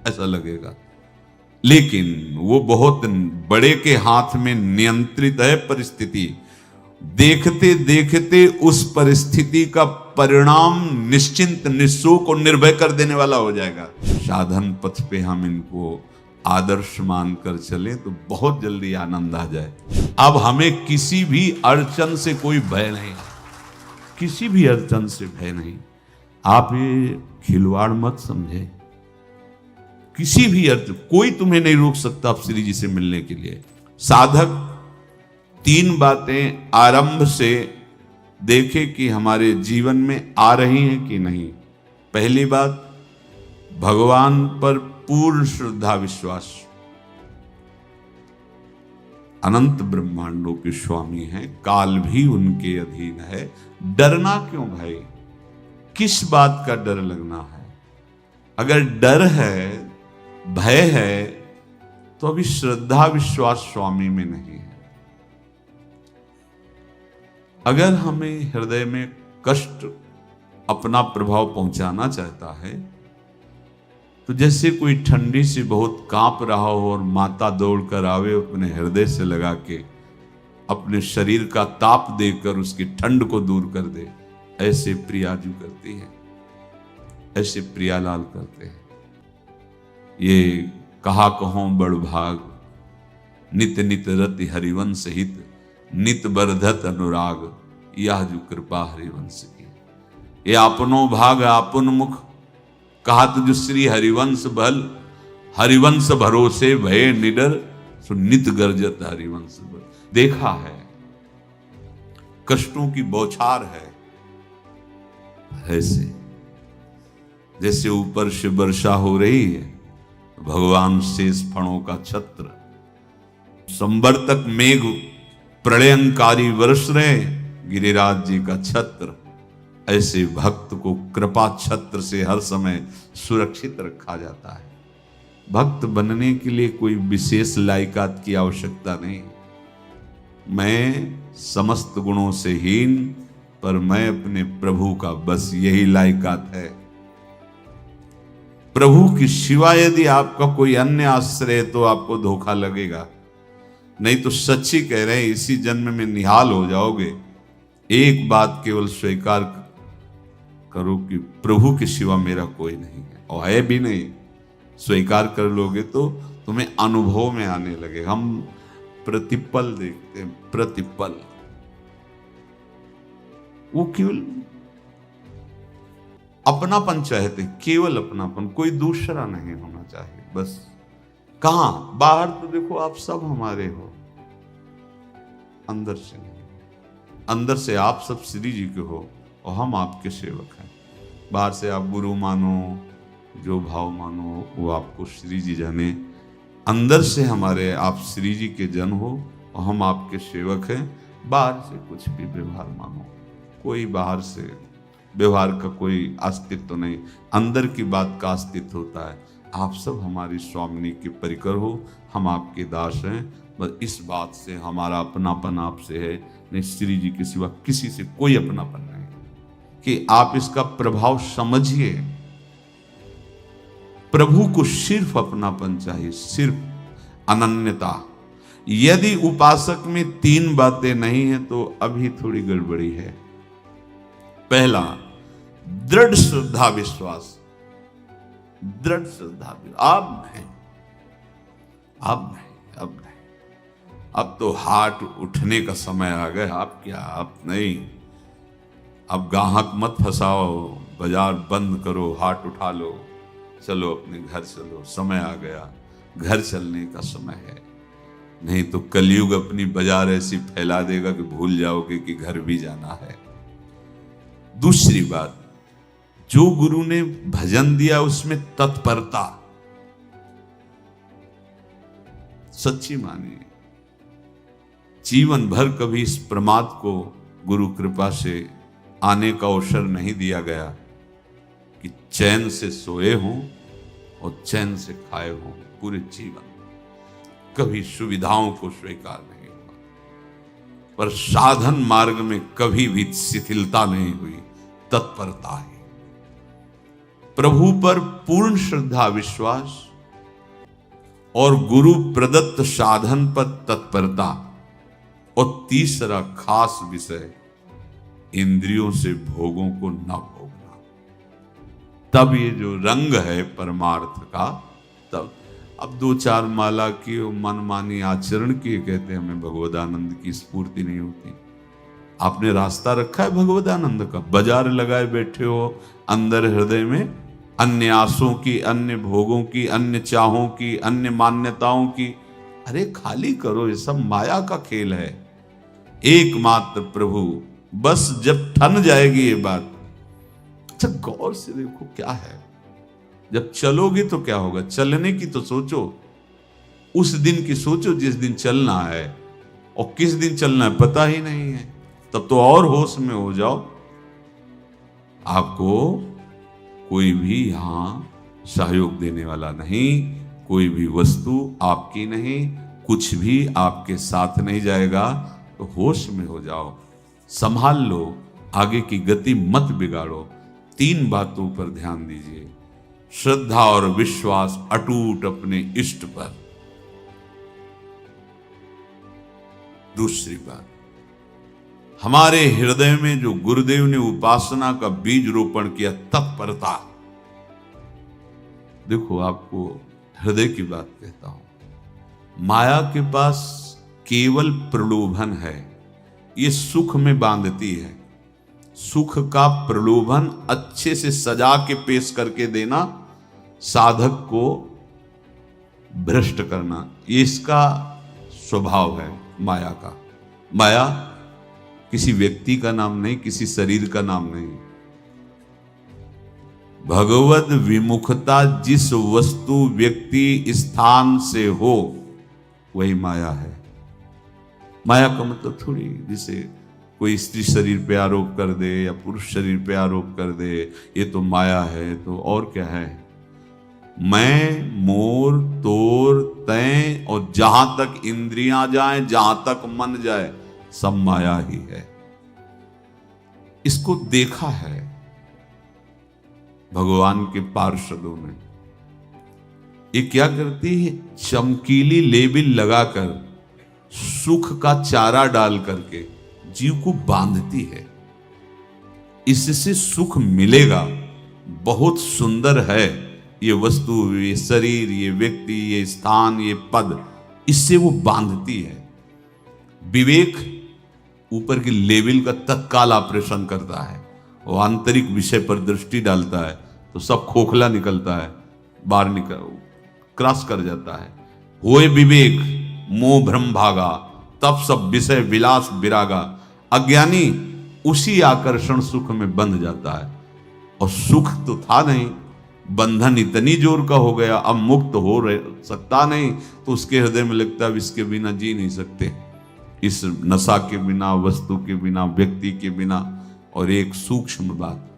ऐसा लगेगा, लेकिन वो बहुत बड़े के हाथ में नियंत्रित है परिस्थिति। देखते देखते उस परिस्थिति का परिणाम निश्चिंत, निःशोक और निर्भय कर देने वाला हो जाएगा। साधन पथ पे हम इनको आदर्श मानकर चले तो बहुत जल्दी आनंद आ जाए। अब हमें किसी भी अड़चन से कोई भय नहीं, किसी भी अड़चन से भय नहीं। आप ये खिलवाड़ मत समझे। किसी भी अर्थ कोई तुम्हें नहीं रोक सकता आप श्री जी से मिलने के लिए। साधक 3 बातें आरंभ से देखे कि हमारे जीवन में आ रही हैं कि नहीं। पहली बात, भगवान पर पूर्ण श्रद्धा विश्वास। अनंत ब्रह्मांडों के स्वामी हैं, काल भी उनके अधीन है। डरना क्यों भाई? किस बात का डर लगना है? अगर डर है, भय है, तो अभी श्रद्धा विश्वास स्वामी में नहीं है। अगर हमें हृदय में कष्ट अपना प्रभाव पहुंचाना चाहता है, तो जैसे कोई ठंडी से बहुत कांप रहा हो और माता दौड़कर आवे, अपने हृदय से लगा के अपने शरीर का ताप देकर उसकी ठंड को दूर कर दे, ऐसे प्रियाजू करती है, ऐसे प्रियालाल करते हैं। ये कहा कहो बड़ भाग, नित नित रति हरिवंश हित, नित बरधत अनुराग, यह जो कृपा हरिवंश की। ये आपनो भाग आपन मुख, कहत जो श्री हरिवंश बल, हरिवंश भरोसे भय निडर, सो नित गर्जत हरिवंश बल। देखा है, कष्टों की बौछार है। ऐसे जैसे ऊपर से वर्षा हो रही है, भगवान शेष फणों का छत्र, संवर्तक मेघ प्रलयंकारी वर्ष रहे, गिरिराज जी का छत्र। ऐसे भक्त को कृपा छत्र से हर समय सुरक्षित रखा जाता है। भक्त बनने के लिए कोई विशेष लायकात की आवश्यकता नहीं। मैं समस्त गुणों से हीन, पर मैं अपने प्रभु का, बस यही लायकात है। प्रभु की सिवा यदि आपका कोई अन्य आश्रय है तो आपको धोखा लगेगा। नहीं तो सच्ची कह रहे हैं, इसी जन्म में निहाल हो जाओगे। एक बात केवल स्वीकार करो कि प्रभु के सिवा मेरा कोई नहीं है, और है भी नहीं। स्वीकार कर लोगे तो तुम्हें अनुभव में आने लगे। हम प्रतिपल देखते हैं, प्रतिपल। वो केवल अपनापन चाहते, केवल अपनापन, कोई दूसरा नहीं होना चाहिए। बस कहां? बाहर तो देखो आप सब हमारे हो, अंदर से नहीं। अंदर से आप सब श्री जी के हो और हम आपके सेवक हैं। बाहर से आप गुरु मानो, जो भाव मानो, वो आपको श्री जी जाने। अंदर से हमारे आप श्री जी के जन हो और हम आपके सेवक हैं। बाहर से कुछ भी व्यवहार मानो, कोई बाहर से व्यवहार का कोई अस्तित्व नहीं, अंदर की बात का अस्तित्व होता है। आप सब हमारी स्वामिनी के परिकर हो, हम आपके दास हैं। बस इस बात से हमारा अपनापन आपसे है, नहीं श्री जी के सिवा किसी से कोई अपनापन नहीं। कि आप इसका प्रभाव समझिए। प्रभु को सिर्फ अपनापन चाहिए, सिर्फ अनन्यता। यदि उपासक में 3 बातें नहीं है तो अभी थोड़ी गड़बड़ी है। पहला, दृढ़ श्रद्धा विश्वास। दृढ़ श्रद्धा, अब नहीं, अब नहीं, अब नहीं। अब तो हाथ उठने का समय आ गया। अब क्या, अब नहीं। अब गाहक मत फंसाओ, बाजार बंद करो, हाथ उठा लो, चलो अपने घर चलो। समय आ गया, घर चलने का समय है। नहीं तो कलयुग अपनी बाजार ऐसी फैला देगा कि भूल जाओगे कि घर भी जाना है। दूसरी बात, जो गुरु ने भजन दिया उसमें तत्परता, सच्ची मानिए। जीवन भर कभी इस प्रमाद को गुरु कृपा से आने का अवसर नहीं दिया गया कि चैन से सोए हों और चैन से खाए हों। पूरे जीवन कभी सुविधाओं को स्वीकार नहीं हुआ, पर साधन मार्ग में कभी भी शिथिलता नहीं हुई, तत्परता है। प्रभु पर पूर्ण श्रद्धा विश्वास और गुरु प्रदत्त साधन पर तत्परता, और तीसरा खास विषय इंद्रियों से भोगों को न भोगना। तब ये जो रंग है परमार्थ का, तब अब 2-4 माला की मनमानी आचरण किए कहते हैं हमें भगवदानंद की स्फूर्ति नहीं होती। आपने रास्ता रखा है भगवदानंद का, बाजार लगाए बैठे हो अंदर हृदय में अन्य आसों की, अन्य भोगों की, अन्य चाहों की, अन्य मान्यताओं की। अरे खाली करो, ये सब माया का खेल है। एकमात्र प्रभु, बस जब ठन जाएगी ये बात। अच्छा गौर से देखो क्या है, जब चलोगे तो क्या होगा, चलने की तो सोचो, उस दिन की सोचो जिस दिन चलना है, और किस दिन चलना है पता ही नहीं है, तब तो और होश में हो जाओ। आपको कोई भी यहां सहयोग देने वाला नहीं, कोई भी वस्तु आपकी नहीं, कुछ भी आपके साथ नहीं जाएगा। तो होश में हो जाओ, संभाल लो, आगे की गति मत बिगाड़ो। 3 बातों पर ध्यान दीजिए। श्रद्धा और विश्वास अटूट अपने इष्ट पर। दूसरी बात, हमारे हृदय में जो गुरुदेव ने उपासना का बीज रोपण किया, तत्परता। देखो आपको हृदय की बात कहता हूं, माया के पास केवल प्रलोभन है, ये सुख में बांधती है। सुख का प्रलोभन अच्छे से सजा के पेश करके देना, साधक को भ्रष्ट करना, ये इसका स्वभाव है माया का। माया किसी व्यक्ति का नाम नहीं, किसी शरीर का नाम नहीं। भगवद विमुखता जिस वस्तु व्यक्ति स्थान से हो वही माया है। माया का मतलब थोड़ी जिसे कोई स्त्री शरीर पे आरोप कर दे या पुरुष शरीर पे आरोप कर दे, ये तो माया है। तो और क्या है? मैं, मोर, तोर, तय, और जहां तक इंद्रियां जाएं, जहां तक मन जाए, सब माया ही है। इसको देखा है भगवान के पार्षदों ने। ये क्या करती है? चमकीली लेबिल लगाकर, सुख का चारा डाल करके जीव को बांधती है। इससे सुख मिलेगा, बहुत सुंदर है ये वस्तु, ये शरीर, ये व्यक्ति, ये स्थान, ये पद, इससे वो बांधती है। विवेक ऊपर की लेवल का तत्काल ऑपरेशन करता है, वो आंतरिक विषय पर दृष्टि डालता है तो सब खोखला निकलता है, बाहर निकल क्रॉस कर जाता है। होए विवेक मोह भ्रम भागा, तब सब विषय विलास विरागा। अज्ञानी उसी आकर्षण सुख में बंध जाता है, और सुख तो था नहीं, बंधन इतनी जोर का हो गया, अब मुक्त हो सकता नहीं, तो उसके हृदय में लगता है इसके बिना जी नहीं सकते, इस नशा के बिना, वस्तु के बिना, व्यक्ति के बिना। और एक सूक्ष्म बात,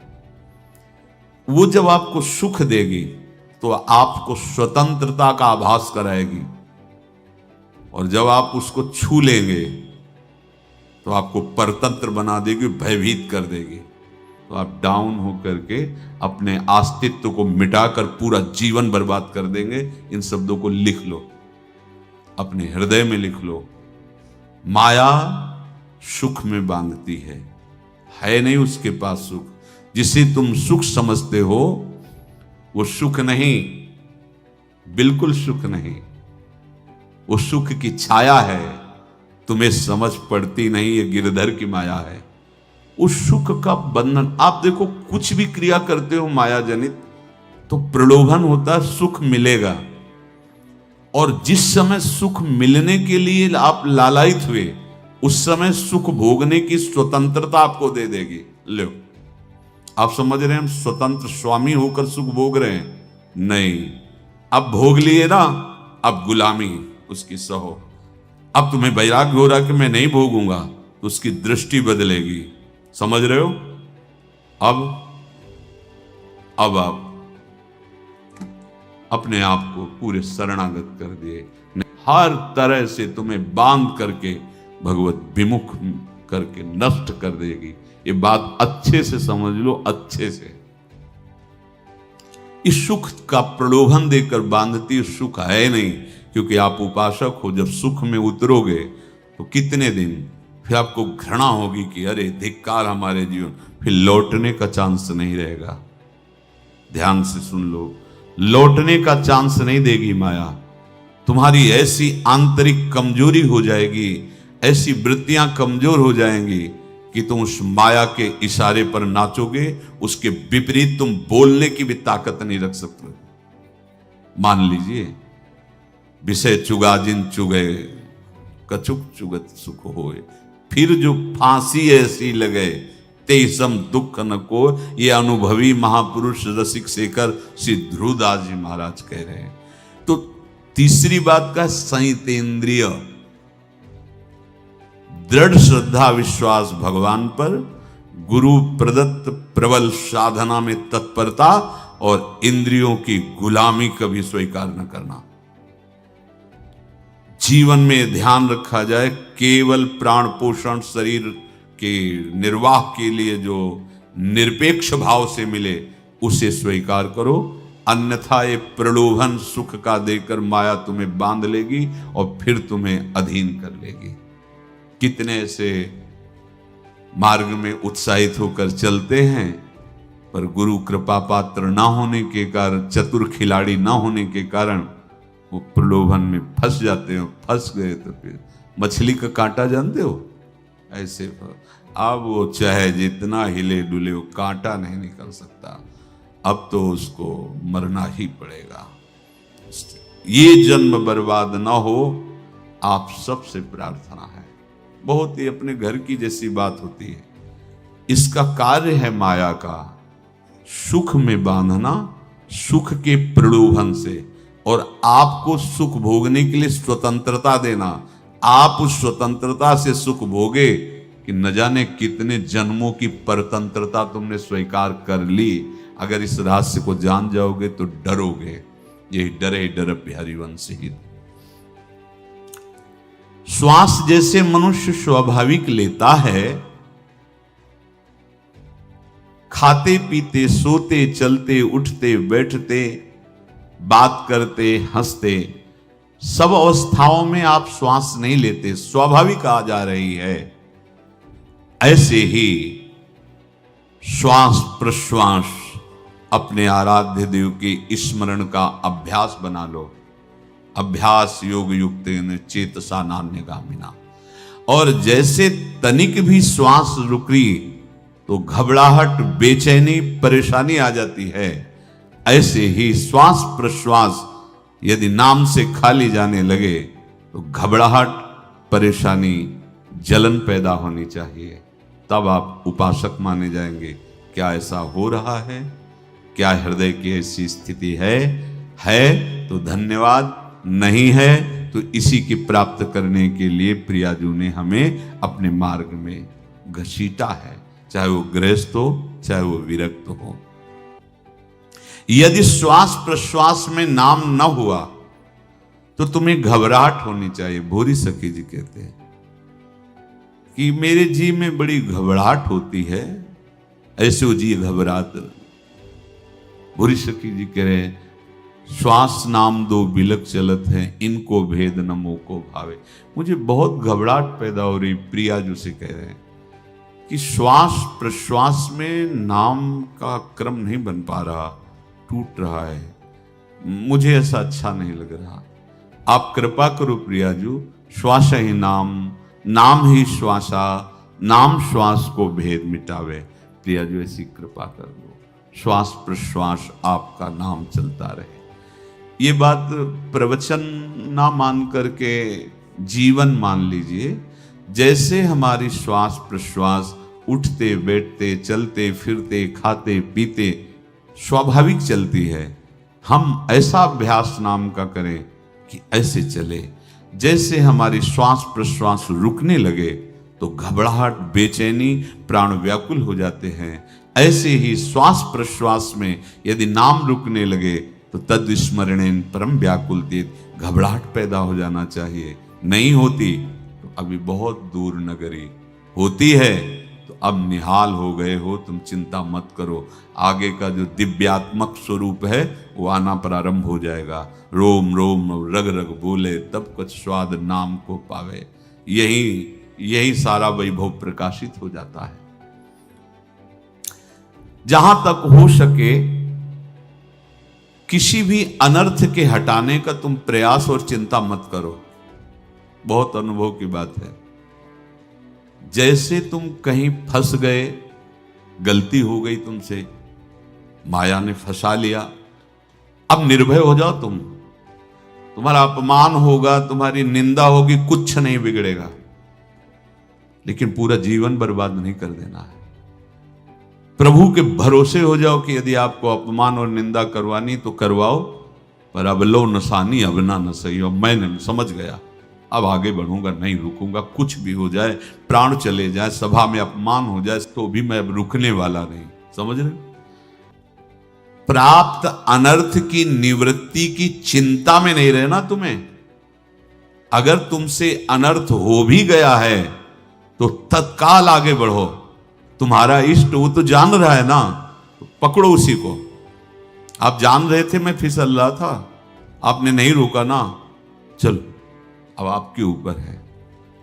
वो जब आपको सुख देगी तो आपको स्वतंत्रता का आभास कराएगी, और जब आप उसको छू लेंगे तो आपको परतंत्र बना देगी, भयभीत कर देगी। तो आप डाउन होकर के अपने अस्तित्व को मिटाकर पूरा जीवन बर्बाद कर देंगे। इन शब्दों को लिख लो, अपने हृदय में लिख लो। माया सुख में बांधती है नहीं उसके पास सुख। जिसे तुम सुख समझते हो वो सुख नहीं, बिल्कुल सुख नहीं, वो सुख की छाया है, तुम्हें समझ पड़ती नहीं, ये गिरधर की माया है। उस सुख का बंधन, आप देखो कुछ भी क्रिया करते हो माया जनित तो प्रलोभन होता है, सुख मिलेगा, और जिस समय सुख मिलने के लिए आप लालायित हुए, उस समय सुख भोगने की स्वतंत्रता आपको दे देगी। लो, आप समझ रहे हैं हम स्वतंत्र स्वामी होकर सुख भोग रहे हैं? नहीं, अब भोग लिए ना, अब गुलामी उसकी सहो। अब तुम्हें वैराग्य हो रहा कि मैं नहीं भोगूंगा, तो उसकी दृष्टि बदलेगी। समझ रहे हो? अब आप अपने आप को पूरे शरणागत कर दिए, हर तरह से तुम्हें बांध करके भगवत विमुख करके नष्ट कर देगी। ये बात अच्छे से समझ लो, अच्छे से। इस सुख का प्रलोभन देकर बांधती सुख है नहीं, क्योंकि आप उपासक हो। जब सुख में उतरोगे तो कितने दिन फिर आपको घृणा होगी कि अरे धिक्कार हमारे जीवन, फिर लौटने का चांस नहीं रहेगा। ध्यान से सुन लो, लौटने का चांस नहीं देगी माया। तुम्हारी ऐसी आंतरिक कमजोरी हो जाएगी, ऐसी वृत्तियां कमजोर हो जाएंगी कि तुम उस माया के इशारे पर नाचोगे, उसके विपरीत तुम बोलने की भी ताकत नहीं रख सकते। मान लीजिए, विषय चुगा जिन चुगे, कछुक चुगत सुख होए, फिर जो फांसी ऐसी लगे तेसम दुख न को, ये अनुभवी महापुरुष रसिक शेखर श्री ध्रुवदास जी महाराज कह रहे हैं। तो तीसरी बात का संयतेंद्रिय, दृढ़ श्रद्धा विश्वास भगवान पर, गुरु प्रदत्त प्रबल साधना में तत्परता और इंद्रियों की गुलामी कभी स्वीकार न करना। जीवन में ध्यान रखा जाए, केवल प्राण पोषण शरीर के निर्वाह के लिए जो निरपेक्ष भाव से मिले उसे स्वीकार करो, अन्यथा ये प्रलोभन सुख का देकर माया तुम्हें बांध लेगी और फिर तुम्हें अधीन कर लेगी। कितने ऐसे मार्ग में उत्साहित होकर चलते हैं, पर गुरु कृपा पात्र ना होने के कारण, चतुर खिलाड़ी ना होने के कारण वो प्रलोभन में फंस जाते हैं। फंस गए तो फिर मछली का कांटा जानते हो, ऐसे अब वो चाहे जितना हिले डुले वो कांटा नहीं निकल सकता, अब तो उसको मरना ही पड़ेगा। ये जन्म बर्बाद ना हो, आप सबसे प्रार्थना है। बहुत ही अपने घर की जैसी बात होती है। इसका कार्य है माया का सुख में बांधना, सुख के प्रलोभन से, और आपको सुख भोगने के लिए स्वतंत्रता देना। आप उस स्वतंत्रता से सुख भोगे कि न जाने कितने जन्मों की परतंत्रता तुमने स्वीकार कर ली। अगर इस रहस्य को जान जाओगे तो डरोगे। यही डरे डर बिहारी वंश ही। श्वास जैसे मनुष्य स्वाभाविक लेता है, खाते पीते सोते चलते उठते बैठते बात करते हंसते, सब अवस्थाओं में आप श्वास नहीं लेते, स्वाभाविक आ जा रही है। ऐसे ही श्वास प्रश्वास अपने आराध्य देव के स्मरण का अभ्यास बना लो। अभ्यास योग युक्तेन चेतसा नान्यगामिना। और जैसे तनिक भी श्वास रुकी तो घबराहट, बेचैनी, परेशानी आ जाती है, ऐसे ही श्वास प्रश्वास यदि नाम से खाली जाने लगे तो घबराहट, परेशानी, जलन पैदा होनी चाहिए। तब आप उपासक माने जाएंगे। क्या ऐसा हो रहा है? क्या हृदय की ऐसी स्थिति है तो धन्यवाद, नहीं है तो इसी की प्राप्त करने के लिए प्रियाजू ने हमें अपने मार्ग में घसीटा है, चाहे वो गृहस्थ हो चाहे वो विरक्त हो। यदि श्वास प्रश्वास में नाम न हुआ तो तुम्हें घबराहट होनी चाहिए। भूरी सखी जी कहते हैं कि मेरे जी में बड़ी घबराहट होती है, ऐसे वो जी घबरात। भूरी सखी जी कह रहे हैं, श्वास नाम दो बिलक चलत है, इनको भेद न मोको भावे। मुझे बहुत घबराहट पैदा हो रही। प्रिया जो से कह रहे हैं कि श्वास प्रश्वास में नाम का क्रम नहीं बन पा रहा, टूट रहा है, मुझे ऐसा अच्छा नहीं लग रहा। आप कृपा करो प्रियाजू, श्वास ही नाम, नाम ही श्वासा, नाम श्वास को भेद मिटावे। प्रियाजू ऐसी कृपा कर दो, श्वास प्रश्वास आपका नाम चलता रहे। ये बात प्रवचन ना मान करके जीवन मान लीजिए। जैसे हमारी श्वास प्रश्वास उठते बैठते चलते फिरते खाते पीते स्वाभाविक चलती है, हम ऐसा अभ्यास नाम का करें कि ऐसे चले। जैसे हमारी श्वास प्रश्वास रुकने लगे तो घबराहट, बेचैनी, प्राण व्याकुल हो जाते हैं, ऐसे ही श्वास प्रश्वास में यदि नाम रुकने लगे तो तद स्मरणेन परम व्याकुल तीत, घबराहट पैदा हो जाना चाहिए। नहीं होती तो अभी बहुत दूर नगरी, होती है तो अब निहाल हो गए हो, तुम चिंता मत करो, आगे का जो दिव्यात्मक स्वरूप है वो आना प्रारंभ हो जाएगा। रोम रोम रग रग बोले, तब कुछ स्वाद नाम को पावे। यही सारा वैभव प्रकाशित हो जाता है। जहां तक हो सके किसी भी अनर्थ के हटाने का तुम प्रयास और चिंता मत करो। बहुत अनुभव की बात है। जैसे तुम कहीं फंस गए, गलती हो गई तुमसे, माया ने फंसा लिया, अब निर्भय हो जाओ तुम। तुम्हारा अपमान होगा, तुम्हारी निंदा होगी, कुछ नहीं बिगड़ेगा, लेकिन पूरा जीवन बर्बाद नहीं कर देना है। प्रभु के भरोसे हो जाओ कि यदि आपको अपमान और निंदा करवानी तो करवाओ, पर अब लो नसानी अब ना न सही हो। मैं समझ गया, अब आगे बढ़ूंगा, नहीं रुकूंगा, कुछ भी हो जाए, प्राण चले जाए, सभा में अपमान हो जाए, तो भी मैं अब रुकने वाला नहीं। समझ रहे? प्राप्त अनर्थ की निवृत्ति की चिंता में नहीं रहना तुम्हें। अगर तुमसे अनर्थ हो भी गया है तो तत्काल आगे बढ़ो। तुम्हारा इष्ट वो तो जान रहा है ना, तो पकड़ो उसी को। आप जान रहे थे मैं फिसल रहा था, आपने नहीं रोका ना, चलो अब आपके ऊपर है।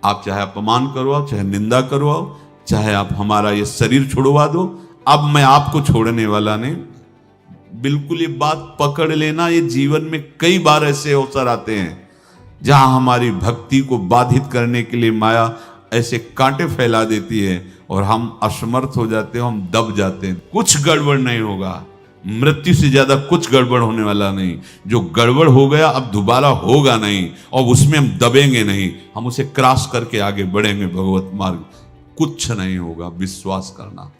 आप चाहे अपमान करवाओ, चाहे निंदा करवाओ, चाहे आप हमारा ये शरीर छुड़वा दो, अब मैं आपको छोड़ने वाला नहीं। बिल्कुल ये बात पकड़ लेना। ये जीवन में कई बार ऐसे अवसर आते हैं जहां हमारी भक्ति को बाधित करने के लिए माया ऐसे कांटे फैला देती है और हम असमर्थ हो जाते हैं, हम दब जाते हैं। कुछ गड़बड़ नहीं होगा, मृत्यु से ज्यादा कुछ गड़बड़ होने वाला नहीं। जो गड़बड़ हो गया अब दोबारा होगा नहीं, और उसमें हम दबेंगे नहीं, हम उसे क्रॉस करके आगे बढ़ेंगे भगवत मार्ग। कुछ नहीं होगा, विश्वास करना।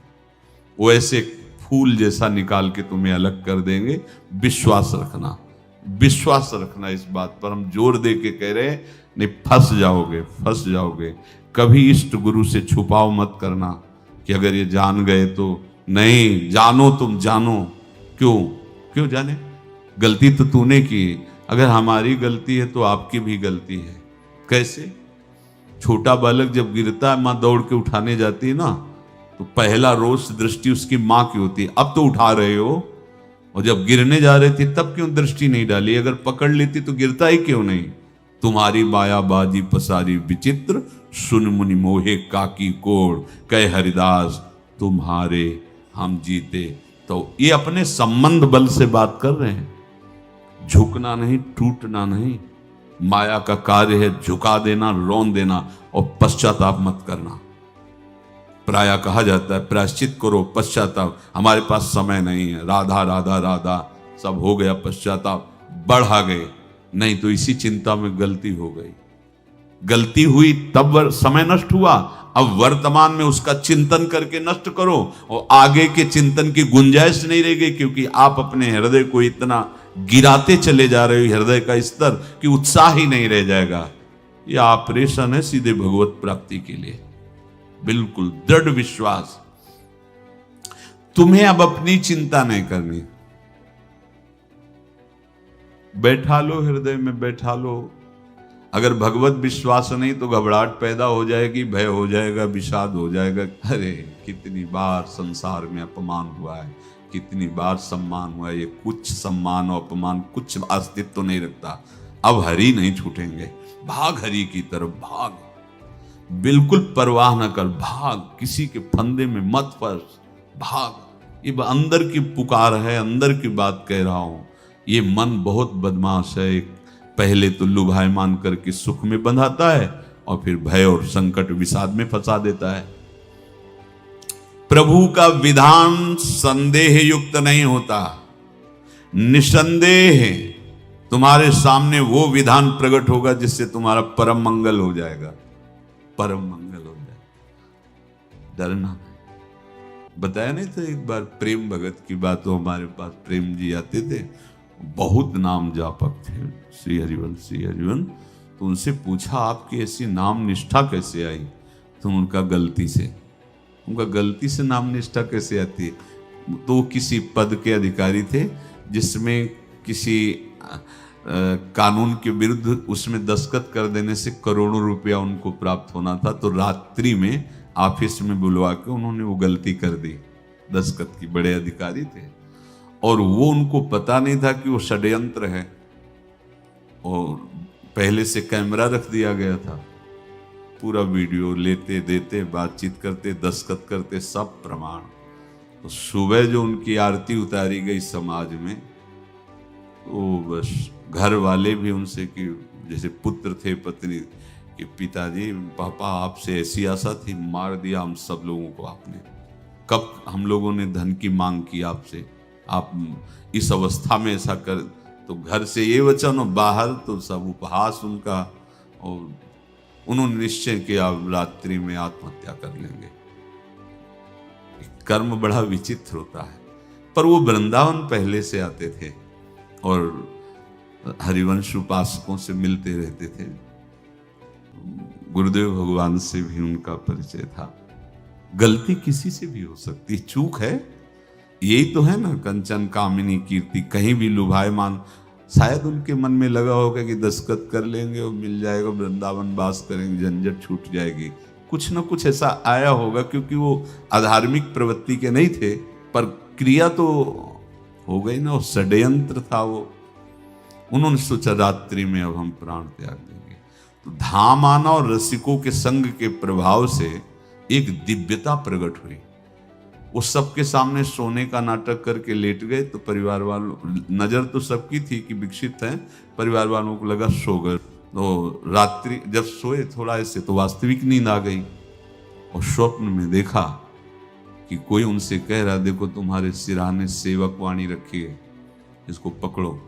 वो ऐसे फूल जैसा निकाल के तुम्हें अलग कर देंगे। विश्वास रखना, विश्वास रखना। इस बात पर हम जोर दे के कह रहे हैं, नहीं फंस जाओगे, फंस जाओगे। कभी इष्ट गुरु से छुपाव मत करना कि अगर ये जान गए तो। नहीं, जानो, तुम जानो। क्यों जाने? गलती तो तूने की। अगर हमारी गलती है तो आपकी भी गलती है। कैसे? छोटा बालक जब गिरता है, मां दौड़ के उठाने जाती है ना, तो पहला रोष दृष्टि उसकी मां की होती है। अब तो उठा रहे हो, और जब गिरने जा रहे थे तब क्यों दृष्टि नहीं डाली? अगर पकड़ लेती तो गिरता ही क्यों नहीं? तुम्हारी माया बाजी पसारी विचित्र, सुन मुनि मोहे काकी कोड़, कह हरिदास तुम्हारे हम जीते। तो ये अपने संबंध बल से बात कर रहे हैं। झुकना नहीं, टूटना नहीं। माया का कार्य है झुका देना, रौन देना, और पश्चाताप मत करना। प्रायः कहा जाता है प्रायश्चित करो, पश्चाताप। हमारे पास समय नहीं है। राधा राधा राधा सब हो गया, पश्चाताप बढ़ा गए। नहीं तो इसी चिंता में गलती हो गई, गलती हुई तब समय नष्ट हुआ। अब वर्तमान में उसका चिंतन करके नष्ट करो, और आगे के चिंतन की गुंजाइश नहीं रह गई, क्योंकि आप अपने हृदय को इतना गिराते चले जा रहे हो, हृदय का स्तर, कि उत्साह ही नहीं रह जाएगा। यह ऑपरेशन है सीधे भगवत प्राप्ति के लिए। बिल्कुल दृढ़ विश्वास। तुम्हें अब अपनी चिंता नहीं करनी। बैठा लो, हृदय में बैठा लो। अगर भगवत विश्वास नहीं तो घबराहट पैदा हो जाएगी, भय हो जाएगा, विषाद हो जाएगा। अरे कितनी बार संसार में अपमान हुआ है, कितनी बार सम्मान हुआ है। ये कुछ सम्मान और अपमान कुछ अस्तित्व तो नहीं रखता। अब हरि नहीं छूटेंगे। भाग हरि की तरफ, भाग। बिल्कुल परवाह न कर, भाग। किसी के फंदे में मत फंस, भाग। ये अंदर की पुकार है, अंदर की बात कह रहा हूं। ये मन बहुत बदमाश है। पहले तो लुभायमान करके सुख में बंधाता है, और फिर भय और संकट विषाद में फंसा देता है। प्रभु का विधान संदेह युक्त नहीं होता। निसंदेह तुम्हारे सामने वो विधान प्रकट होगा जिससे तुम्हारा परम मंगल हो जाएगा, परम मंगल हो जाएगा। डरना नहीं। बताया नहीं था एक बार प्रेम भगत की बात। तो हमारे पास प्रेम जी आते थे, बहुत नाम जापक थे, श्री हरिवंश, श्री हरिवंश। तो उनसे पूछा आपकी ऐसी नाम निष्ठा कैसे आई? तो उनका गलती से नाम निष्ठा कैसे आती है? तो किसी पद के अधिकारी थे जिसमें किसी कानून के विरुद्ध उसमें दस्तखत कर देने से करोड़ों रुपया उनको प्राप्त होना था। तो रात्रि में ऑफिस में बुलवा के उन्होंने वो गलती कर दी, दस्तखत की, बड़े अधिकारी थे और वो उनको पता नहीं था कि वो षड्यंत्र है और पहले से कैमरा रख दिया गया था। पूरा वीडियो लेते देते, बातचीत करते, दस्तखत करते, सब प्रमाण। तो सुबह जो उनकी आरती उतारी गई समाज में, तो बस घर वाले भी उनसे कि जैसे पुत्र थे पत्नी कि पिताजी पापा आपसे ऐसी आशा थी, मार दिया हम सब लोगों को आपने। कब हम लोगों ने धन की मांग की आपसे, आप इस अवस्था में ऐसा कर। तो घर से ये वचन और बाहर तो सब उपहास उनका, और उन्होंने निश्चय किया रात्रि में आत्महत्या कर लेंगे। कर्म बड़ा विचित्र होता है। पर वो वृंदावन पहले से आते थे और हरिवंश उपासकों से मिलते रहते थे। गुरुदेव भगवान से भी उनका परिचय था। गलती किसी से भी हो सकती, चूक है, यही तो है ना। कंचन कामिनी कीर्ति, कहीं भी लुभायमान। शायद उनके मन में लगा होगा कि दस्तखत कर लेंगे और मिल जाएगा, वृंदावन वास करेंगे, झंझट छूट जाएगी। कुछ ना कुछ ऐसा आया होगा, क्योंकि वो अधार्मिक प्रवृत्ति के नहीं थे, पर क्रिया तो हो गई ना, वो षड्यंत्र था वो। उन्होंने सोचा रात्रि में अब हम प्राण त्याग देंगे। तो धाम आना और रसिकों के संग के प्रभाव से एक दिव्यता प्रकट हुई। वो सबके सामने सोने का नाटक करके लेट गए। तो परिवार वालों, नजर तो सबकी थी कि विकसित हैं, परिवार वालों को लगा सो गए। तो रात्रि जब सोए थोड़ा ऐसे, तो वास्तविक नींद आ गई और स्वप्न में देखा कि कोई उनसे कह रहा, देखो तुम्हारे सिरहाने सेवक वाणी रखी है, इसको पकड़ो,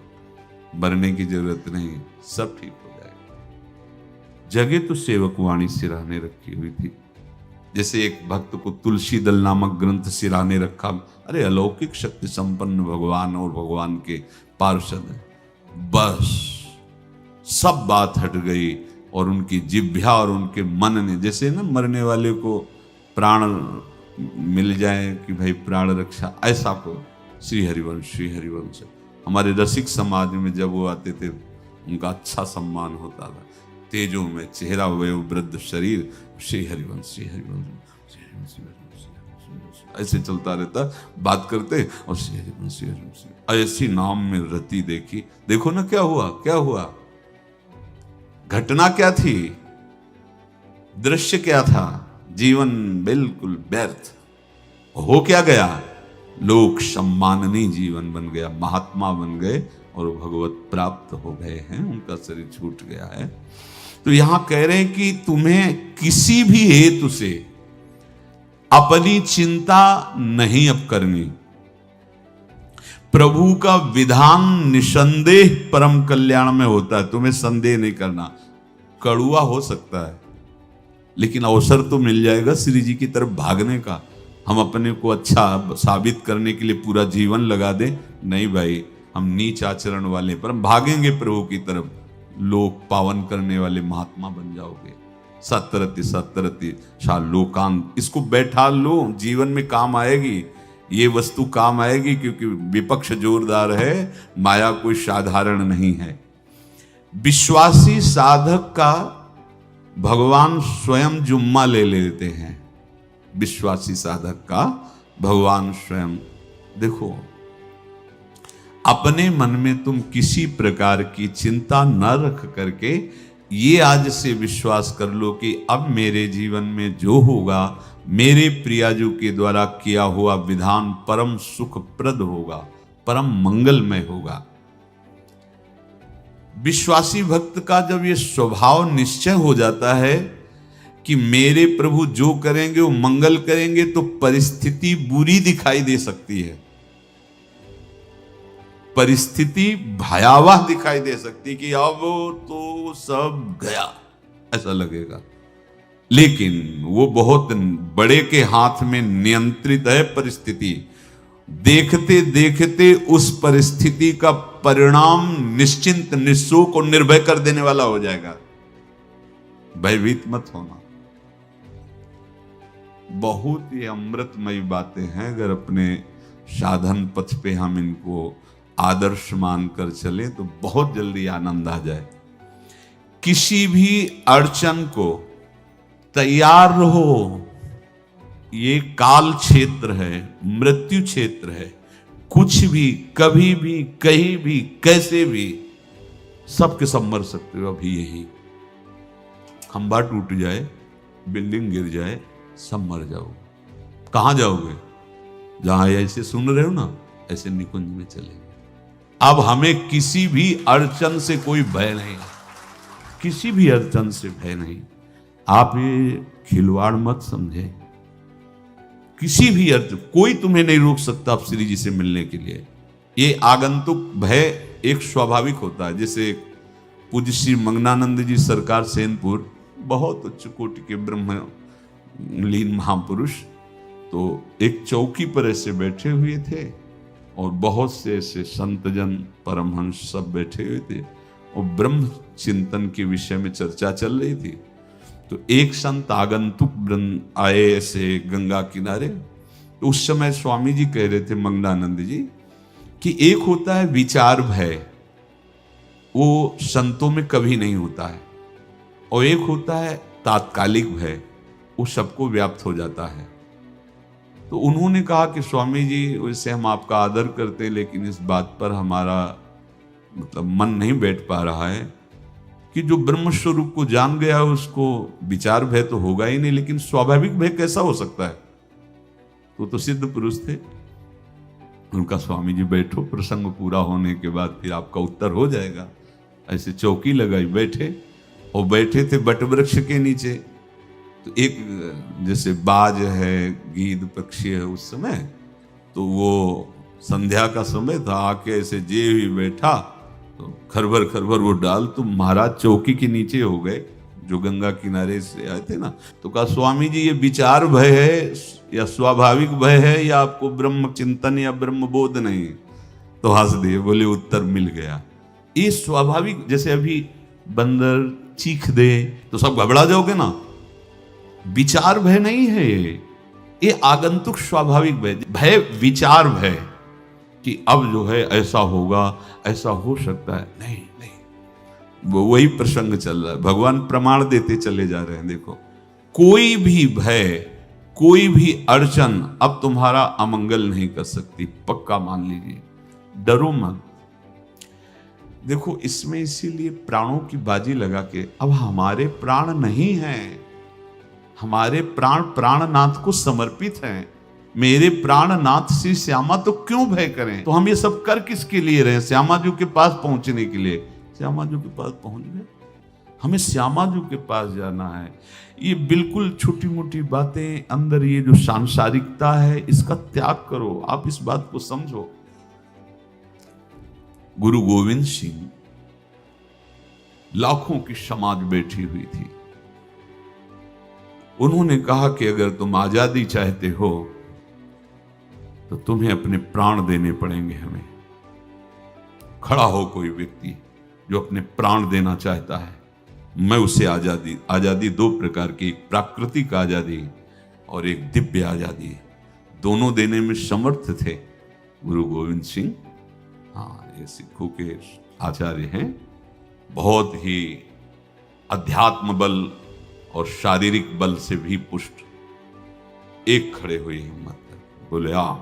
मरने की जरूरत नहीं, सब ठीक हो जाएगा। जगह तो सेवक वाणी सिरहाने रखी हुई थी। जैसे एक भक्त को तुलसी दल नामक ग्रंथ सिरहाने रखा। अरे अलौकिक शक्ति संपन्न भगवान और भगवान के पार्षद हैं। बस सब बात हट गई और उनकी जिह्वा और उनके मन ने, जैसे ना मरने वाले को प्राण मिल जाए कि भाई प्राण रक्षा, ऐसा को श्री हरिवंश हमारे रसिक समाज में जब वो आते थे उनका अच्छा सम्मान होता था। तेजो में चेहरा, वयो वृद्ध शरीर, श्री हरिवंश ऐसे चलता रहता, बात करते और श्री हरिवंश ऐसी नाम में रति देखी। देखो ना क्या हुआ, घटना क्या थी, दृश्य क्या था, जीवन बिल्कुल व्यर्थ हो क्या गया, लोक सम्माननीय जीवन बन गया, महात्मा बन गए और भगवत प्राप्त हो गए हैं, उनका शरीर छूट गया है। तो यहां कह रहे हैं कि तुम्हें किसी भी हेतु से अपनी चिंता नहीं अब करनी। प्रभु का विधान निसंदेह परम कल्याण में होता है, तुम्हें संदेह नहीं करना। कड़ुआ हो सकता है लेकिन अवसर तो मिल जाएगा श्री जी की तरफ भागने का। हम अपने को अच्छा साबित करने के लिए पूरा जीवन लगा दें, नहीं भाई, हम नीच आचरण वाले पर हम भागेंगे प्रभु की तरफ, लोक पावन करने वाले महात्मा बन जाओगे। सतरति शा लोकांत, इसको बैठा लो, जीवन में काम आएगी, ये वस्तु काम आएगी, क्योंकि विपक्ष जोरदार है, माया कोई साधारण नहीं है। विश्वासी साधक का भगवान स्वयं जुम्मा ले लेते हैं। विश्वासी साधक का भगवान स्वयं, देखो अपने मन में तुम किसी प्रकार की चिंता न रख करके ये आज से विश्वास कर लो कि अब मेरे जीवन में जो होगा, मेरे प्रियाजू के द्वारा किया हुआ विधान परम सुखप्रद होगा, परम मंगलमय होगा। विश्वासी भक्त का जब ये स्वभाव निश्चय हो जाता है कि मेरे प्रभु जो करेंगे वो मंगल करेंगे, तो परिस्थिति बुरी दिखाई दे सकती है, परिस्थिति भयावह दिखाई दे सकती कि अब तो सब गया, ऐसा लगेगा। लेकिन वो बहुत बड़े के हाथ में नियंत्रित है परिस्थिति। देखते देखते उस परिस्थिति का परिणाम निश्चिंत, निःशोक और निर्भय कर देने वाला हो जाएगा। भयभीत मत होना। बहुत ही अमृतमयी बातें हैं, अगर अपने साधन पथ पे हम इनको आदर्श मानकर चले तो बहुत जल्दी आनंद आ जाए। किसी भी अड़चन को तैयार रहो, ये काल क्षेत्र है, मृत्यु क्षेत्र है। कुछ भी, कभी भी, कहीं भी, कैसे भी, सबके सब मर सकते हो। अभी यही खंबा टूट जाए, बिल्डिंग गिर जाए, सब मर जाओगे। कहां जाओगे? जहां ऐसे सुन रहे हो ना, ऐसे निकुंज में चलेंगे। अब हमें किसी भी अड़चन से कोई भय नहीं, किसी भी अड़चन से भय नहीं। आप ये खिलवाड़ मत समझे। किसी भी अर्थ कोई तुम्हें नहीं रोक सकता आप श्री जी से मिलने के लिए। ये आगंतुक भय एक स्वाभाविक होता है। जैसे पूज्य श्री मंगनानंद जी सरकार सेनपुर, बहुत उच्च कोटि के ब्रह्मलीन महापुरुष, तो एक चौकी पर ऐसे बैठे हुए थे और बहुत से ऐसे संतजन परमहंस सब बैठे हुए थे और ब्रह्म चिंतन के विषय में चर्चा चल रही थी। तो एक संत आगंतुक वृंद आए ऐसे गंगा किनारे। तो उस समय स्वामी जी कह रहे थे मंगनानंद जी कि एक होता है विचार भय, वो संतों में कभी नहीं होता है, और एक होता है तात्कालिक भय, वो सबको व्याप्त हो जाता है। तो उन्होंने कहा कि स्वामी जी, वैसे हम आपका आदर करते हैं, लेकिन इस बात पर हमारा मतलब मन नहीं बैठ पा रहा है कि जो ब्रह्म स्वरूप को जान गया है उसको विचार भय तो होगा ही नहीं, लेकिन स्वाभाविक भय कैसा हो सकता है? तो सिद्ध पुरुष थे। उनका स्वामी जी बैठो, प्रसंग पूरा होने के बाद फिर आपका उत्तर हो जाएगा। ऐसे चौकी लगाई, बैठे, और बैठे थे बट वृक्ष के नीचे। तो एक जैसे बाज है, गीद पक्षी है, उस समय तो वो संध्या का समय था, आके ऐसे जे ही बैठा तो खरबर खरबर वो डाल, तो महाराज चौकी के नीचे हो गए, जो गंगा किनारे से आए थे ना। तो कहा स्वामी जी, ये विचार भय है या स्वाभाविक भय है, या आपको ब्रह्म चिंतन या ब्रह्म बोध नहीं? तो हंस दिए, बोले उत्तर मिल गया। ये स्वाभाविक, जैसे अभी बंदर चीख दे तो सब घबरा जाओगे ना, विचार भय नहीं है ये आगंतुक स्वाभाविक भय। भय विचार भय कि अब जो है ऐसा होगा, ऐसा हो सकता है, नहीं नहीं, वही प्रसंग चल रहा है। भगवान प्रमाण देते चले जा रहे हैं। देखो, कोई भी भय, कोई भी अड़चन अब तुम्हारा अमंगल नहीं कर सकती, पक्का मान लीजिए, डरो मत। देखो, इसमें इसीलिए प्राणों की बाजी लगा के, अब हमारे प्राण नहीं हैं, हमारे प्राण प्राणनाथ को समर्पित हैं। मेरे प्राणनाथ श्री श्यामा, तो क्यों भय करें? तो हम ये सब कर किसके लिए रहे? श्यामा जी के पास पहुंचने के लिए। श्यामा जी के पास पहुंच गए, हमें श्यामा जी के पास जाना है। ये बिल्कुल छोटी मोटी बातें, अंदर ये जो सांसारिकता है, इसका त्याग करो। आप इस बात को समझो। गुरु गोविंद सिंह, लाखों की समाज बैठी हुई थी। उन्होंने कहा कि अगर तुम आजादी चाहते हो तो तुम्हें अपने प्राण देने पड़ेंगे। हमें खड़ा हो कोई व्यक्ति जो अपने प्राण देना चाहता है, मैं उसे आजादी, आजादी दो प्रकार की, एक प्राकृतिक आजादी और एक दिव्य आजादी, दोनों देने में समर्थ थे गुरु गोविंद सिंह। हाँ, ये सिखों के आचार्य हैं, बहुत ही अध्यात्म बल और शारीरिक बल से भी पुष्ट। एक खड़े हुए हिम्मत कर, बोले आ,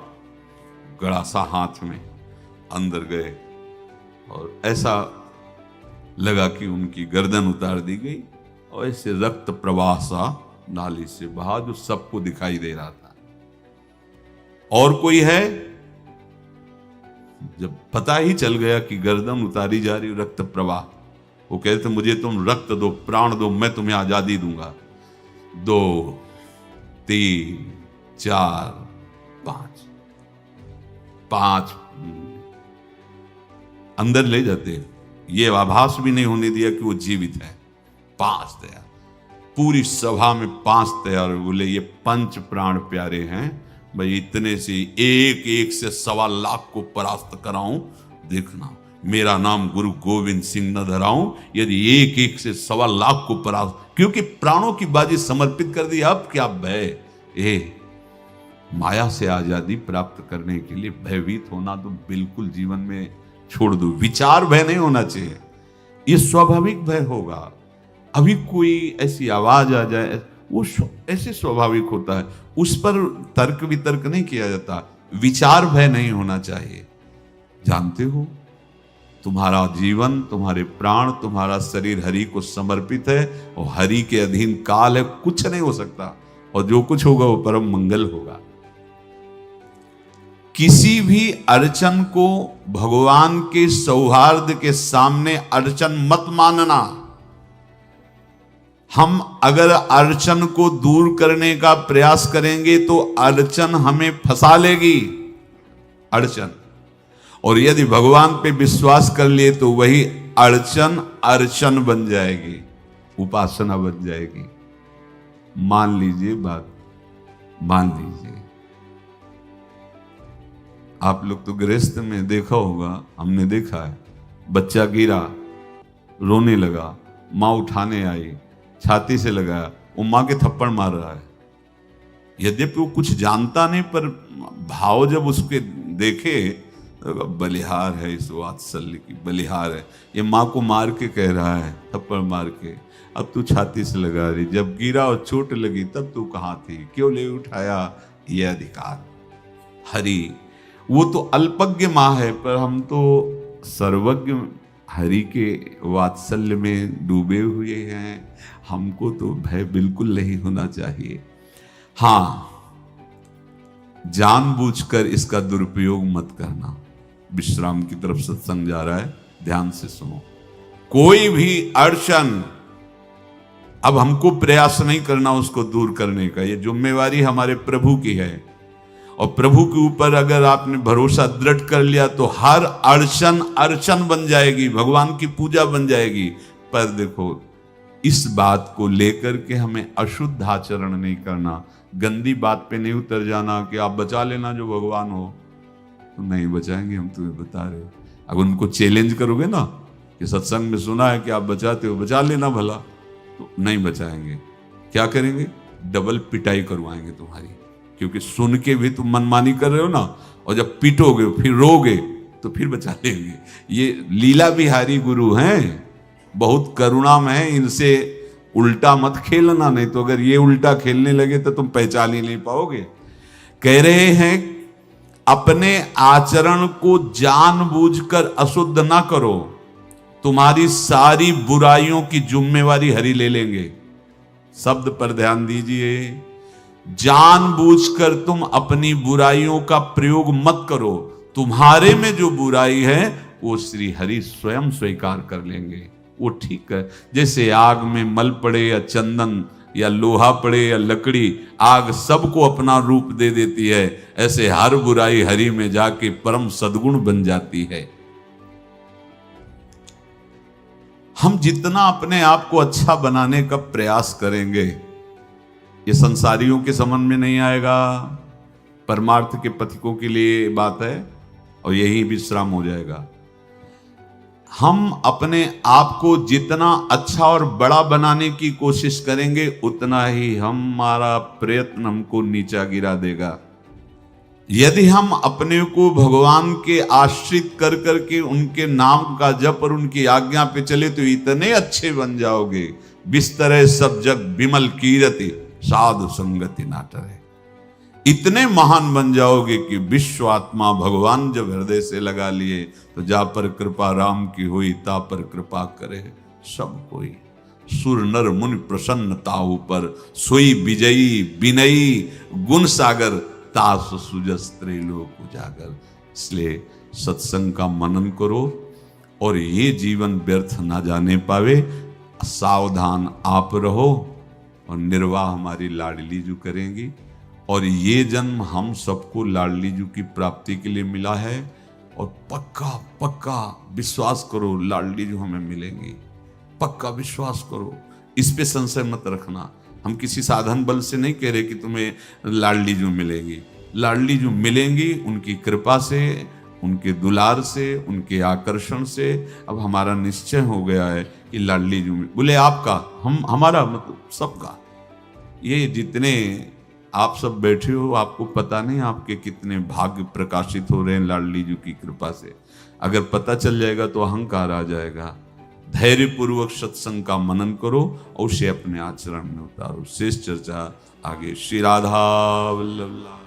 गड़ासा हाथ में अंदर गए और ऐसा लगा कि उनकी गर्दन उतार दी गई और ऐसे रक्त प्रवाह सा नाली से बहा, जो सबको दिखाई दे रहा था। और कोई है? जब पता ही चल गया कि गर्दन उतारी जा रही, रक्त प्रवाह, वो कहते मुझे तुम रक्त दो, प्राण दो, मैं तुम्हें आजादी दूंगा। 2 3 4 5 अंदर ले जाते, ये आभास भी नहीं होने दिया कि वो जीवित है। 5 तैयार, पूरी सभा में 5 तैयार। बोले ये पंच प्राण प्यारे हैं भाई, इतने से एक एक से 1.25 लाख को परास्त कराऊं, देखना मेरा नाम गुरु गोविंद सिंह न धराऊं, यदि एक एक से 1.25 लाख को परास्त, क्योंकि प्राणों की बाजी समर्पित कर दी। अब क्या भय? माया से आजादी प्राप्त करने के लिए भयभीत होना तो बिल्कुल जीवन में छोड़ दो। विचार भय नहीं होना चाहिए, ये स्वाभाविक भय होगा। अभी कोई ऐसी आवाज आ जाए, वो ऐसे स्वाभाविक होता है, उस पर तर्क वितर्क नहीं किया जाता, विचार भय नहीं होना चाहिए। जानते हो तुम्हारा जीवन, तुम्हारे प्राण, तुम्हारा शरीर हरि को समर्पित है और हरि के अधीन काल है, कुछ नहीं हो सकता, और जो कुछ होगा वो परम मंगल होगा। किसी भी अड़चन को भगवान के सौहार्द के सामने अड़चन मत मानना। हम अगर अड़चन को दूर करने का प्रयास करेंगे तो अड़चन हमें फंसा लेगी, अड़चन। और यदि भगवान पे विश्वास कर लिए तो वही अड़चन अर्चन बन जाएगी, उपासना बन जाएगी। मान लीजिए बात, मान लीजिए आप लोग तो गृहस्थ में देखा होगा, हमने देखा है, बच्चा गिरा, रोने लगा, माँ उठाने आई, छाती से लगाया, वो माँ के थप्पड़ मार रहा है। यद्यपि वो कुछ जानता नहीं, पर भाव जब उसके देखे, बलिहार है, इस वात्सल्य की बलिहार है, ये माँ को मार के कह रहा है, थप्पड़ मार के, अब तू छाती से लगा रही, जब गिरा और चोट लगी तब तू कहाँ थी, क्यों ले उठाया, ये अधिकार। हरि वो तो अल्पज्ञ माँ है, पर हम तो सर्वज्ञ हरि के वात्सल्य में डूबे हुए हैं, हमको तो भय बिल्कुल नहीं होना चाहिए। हाँ, जानबूझकर इसका दुरुपयोग मत करना। विश्राम की तरफ सत्संग जा रहा है, ध्यान से सुनो। कोई भी अड़चन, अब हमको प्रयास नहीं करना उसको दूर करने का, ये जिम्मेवारी हमारे प्रभु की है। और प्रभु के ऊपर अगर आपने भरोसा दृढ़ कर लिया तो हर अड़चन अर्चन बन जाएगी, भगवान की पूजा बन जाएगी। पर देखो, इस बात को लेकर के हमें अशुद्ध आचरण नहीं करना, गंदी बात पे नहीं उतर जाना कि आप बचा लेना जो भगवान हो, तो नहीं बचाएंगे, हम तुम्हें बता रहे। अगर उनको चैलेंज करोगे ना कि सत्संग में सुना है कि आप बचाते हो, बचा लेना भला, तो नहीं बचाएंगे। क्या करेंगे? डबल पिटाई करवाएंगे तुम्हारी, क्योंकि सुन के भी तुम मनमानी कर रहे हो ना, और जब पीटोगे फिर रोगे तो फिर बचा लेंगे। ये लीला बिहारी गुरु हैं, बहुत करुणा में है, इनसे उल्टा मत खेलना, नहीं तो अगर ये उल्टा खेलने लगे तो तुम पहचान ही नहीं पाओगे। कह रहे हैं अपने आचरण को जानबूझकर अशुद्ध ना करो, तुम्हारी सारी बुराइयों की जिम्मेवारी हरि ले लेंगे। शब्द पर ध्यान दीजिए, जानबूझकर तुम अपनी बुराइयों का प्रयोग मत करो, तुम्हारे में जो बुराई है वो श्री हरि स्वयं स्वीकार कर लेंगे, वो ठीक है। जैसे आग में मल पड़े या चंदन या लोहा पड़े या लकड़ी, आग सबको अपना रूप दे देती है, ऐसे हर बुराई हरि में जाके परम सद्गुण बन जाती है। हम जितना अपने आप को अच्छा बनाने का प्रयास करेंगे, ये संसारियों के समझ में नहीं आएगा, परमार्थ के पथिकों के लिए बात है, और यही विश्राम हो जाएगा। हम अपने आप को जितना अच्छा और बड़ा बनाने की कोशिश करेंगे, उतना ही हमारा प्रयत्न हमको नीचा गिरा देगा। यदि हम अपने को भगवान के आश्रित कर करके उनके नाम का जप और उनकी आज्ञा पे चले तो इतने अच्छे बन जाओगे, बिस्तरे सब जग विमल कीरति साधु संगति ना टरे। इतने महान बन जाओगे कि विश्व आत्मा भगवान जब हृदय से लगा लिए तो जा पर कृपा राम की हुई, ता पर कृपा करे सब कोई। सुर नर मुनि प्रसन्नता ऊपर, सोई विजयी विनयी गुण सागर, तास सुजस त्रैलोक उजागर। इसलिए सत्संग का मनन करो और ये जीवन व्यर्थ ना जाने पावे, सावधान आप रहो, और निर्वाह हमारी लाडली जू करेंगी। और ये जन्म हम सबको लाडली जू की प्राप्ति के लिए मिला है, और पक्का पक्का विश्वास करो लाडली जू हमें मिलेंगी, पक्का विश्वास करो, इस पे संशय मत रखना। हम किसी साधन बल से नहीं कह रहे कि तुम्हें लाडली जू मिलेंगी, लाडली जू मिलेंगी उनकी कृपा से, उनके दुलार से, उनके आकर्षण से। अब हमारा निश्चय हो गया है कि लाडली जू बोले आपका, हम हमारा मतलब सबका। ये जितने आप सब बैठे हो, आपको पता नहीं आपके कितने भाग्य प्रकाशित हो रहे हैं लाडली जू की कृपा से। अगर पता चल जाएगा तो अहंकार आ जाएगा, धैर्य पूर्वक सत्संग का मनन करो और उसे अपने आचरण में उतारो। शेष चर्चा आगे। श्री राधा वल्लभ।